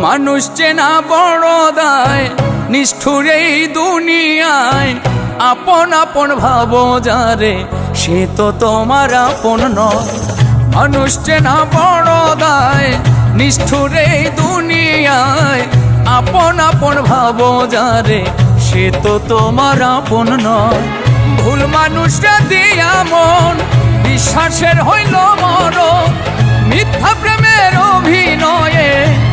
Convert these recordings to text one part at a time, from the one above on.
মানুষ চেনা বড় দায়, নিষ্ঠুর এই দুনিয়ায়। আপন আপন ভাবো যারে, সে তো তোমার আপন নয়। মানুষ চেনা বড় দায়, নিষ্ঠুর এই দুনিয়ায়। আপন আপন ভাবো যারে, সে তো তোমার আপন নয়। ভুল মানুষরা দিয়া মন, বিশ্বাসের হইল মরণ। মিথ্যা প্রেমের অভিনয়ে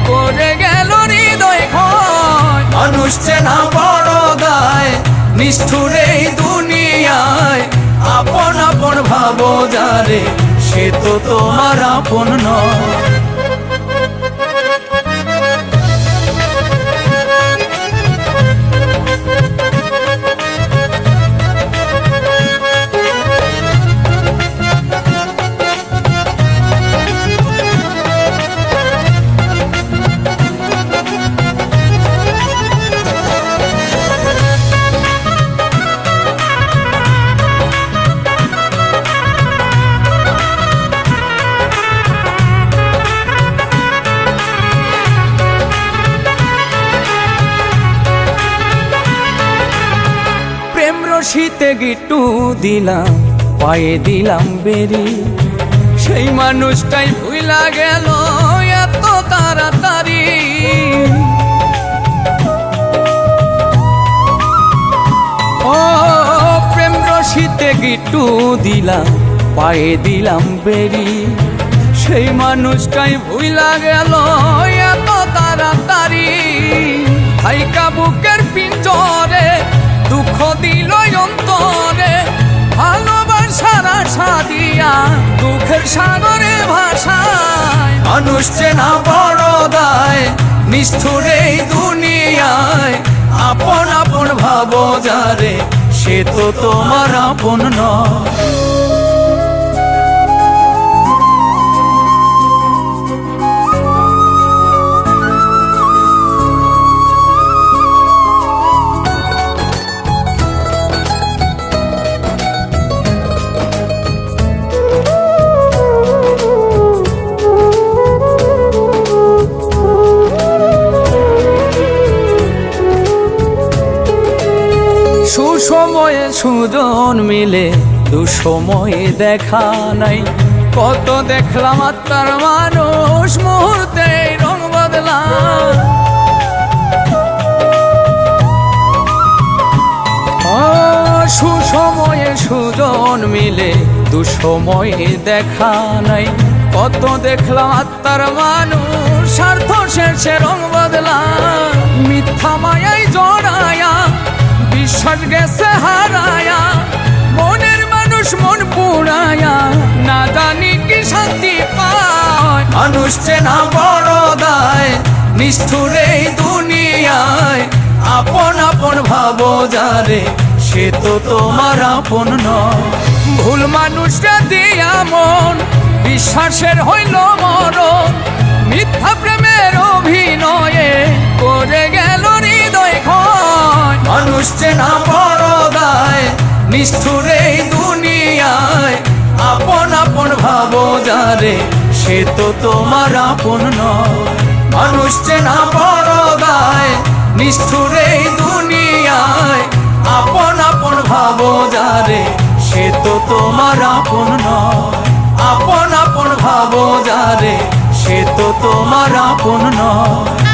করে গেল হৃদয় ক্ষয়। মানুষ চেনা বড় দায়, নিষ্ঠুর এই দুনিয়ায়। আপন আপন ভাবো যারে, সে তো তোমার আপন নয়। শীতে গিট্টু দিলাম, পায়ে দিলাম বেরি। সেই মানুষটাই ভুইলা গেল এত তাড়াতাড়ি। ও প্রেম রশিতে গিট্টু দিলাম, পায়ে দিলাম বেরি। সেই মানুষটাই ভুইলা গেল এত তাড়াতাড়ি। হাইকা বুকের পিঞ্জরে দুঃখ দিল অন্তরে। ভালোবাসার আশা দিয়া দুঃখের সাগরে ভাষায়। মানুষ চেনা বড় দায়, নিষ্ঠুর এই দুনিয়ায়। আপন আপন ভাবো যারে, সে তো তোমার আপন নয়। সুসময়ে সুজন মিলে, দুসময়ে দেখা নাই। কত দেখলাম আত্মার মানুষ, মুহূর্তে রং বদলা। সুসময়ে সুজন মিলে, দুসময়ে দেখা নাই। কত দেখলাম আত্মার মানুষ, স্বার্থ শেষে রং বদলা। মিথ্যা মায়ায় জড়ায়া, বিশ্বাস গেছে হারায়া। মনের মানুষ মন পুড়ায়া, না জানি কি শান্তি পায়। মানুষ চেনা বড় দায়, নিষ্ঠুর এই দুনিয়ায়। আপন আপন ভাবো যারে, সে তো তোমার আপন নয়। ভুল মানুষরা দিয়া মন, বিশ্বাসের হইল মরণ। মিথ্যা প্রেমের অভিনয়ে করে গেল হৃদয় ক্ষয়। মানুষ চেনা বড় দায়, নিষ্ঠুর এই দুনিয়ায়। আপন আপন ভাবো যারে, সে তো তোমার আপন নয়। মানুষ চেনা বড় দায়, নিষ্ঠুর এই দুনিয়ায়। আপন আপন ভাবো যারে, সে তো তোমার আপন নয়। আপন আপন ভাবো যারে, সে তো তোমার আপন নয়।